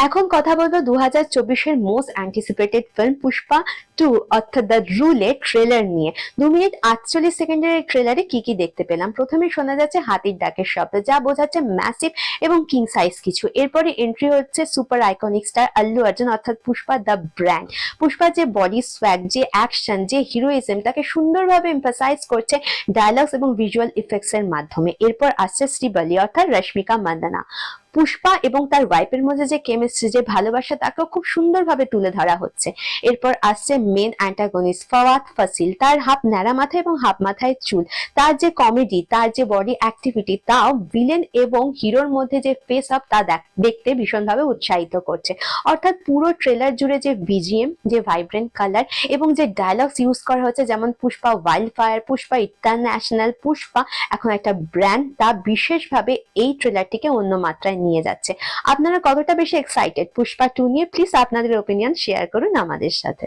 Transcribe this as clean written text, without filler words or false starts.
এখন কথা বলবো 2024-এর মোস্ট অ্যান্টিসিপেটেড ফিল্ম পুষ্পা 2 অর্থাৎ দ্য রুলের ট্রেলার নিয়ে। 2 মিনিট 48 সেকেন্ডের এই ট্রেলারে কি কি দেখতে পেলাম? প্রথমে শোনা যাচ্ছে হাতির ডাকের শব্দ, যা বোঝাচ্ছে ম্যাসিভ এবং কিং সাইজ কিছু। এরপরে এন্ট্রি হচ্ছে super iconic star Allu Arjun অর্থাৎ পুষ্পা দ্য ব্র্যান্ড। পুষ্পা যে বডি সোয়াগ, যে অ্যাকশন, যে হিরোইজম, তাকে সুন্দরভাবে এমফাসাইজ করছে ডায়লগস এবং ভিজুয়াল ইফেক্টস এর মাধ্যমে। এরপর আসছে শ্রীবল্লী অর্থাৎ রশ্মিকা মান্দানা। পুষ্পা এবং তার ওয়াইফের মধ্যে যে কেমিস্ট্রি, যে ভালোবাসা, তাকেও খুব সুন্দরভাবে তুলে ধরা হচ্ছে। এরপর আসছে মেন অ্যান্টাগনিস্ট ফাওয়াদ ফাসিল, তার হাফ ন্যাড়া মাথা এবং হাফ মাথায় চুল, তার যে কমেডি, তার যে বডি অ্যাক্টিভিটি, তাও ভিলেন এবং হিরোর মধ্যে যে ফেস অফ, তা দেখতে ভীষণভাবে উৎসাহিত করছে। অর্থাৎ পুরো ট্রেলার জুড়ে যে বিজিএম, যে ভাইব্রেন্ট কালার এবং যে ডায়লগস ইউজ করা হচ্ছে, যেমন Pushpa wild fire, Pushpa international, Pushpa এখন একটা ব্র্যান্ড, তা বিশেষভাবে এই ট্রেলারটিকে অন্য মাত্রায় নিয়ে যাচ্ছে। আপনারা কতটা বেশি এক্সাইটেড পুষ্পা 2 নিয়ে? প্লিজ আপনাদের ওপিনিয়ন শেয়ার করুন আমাদের সাথে।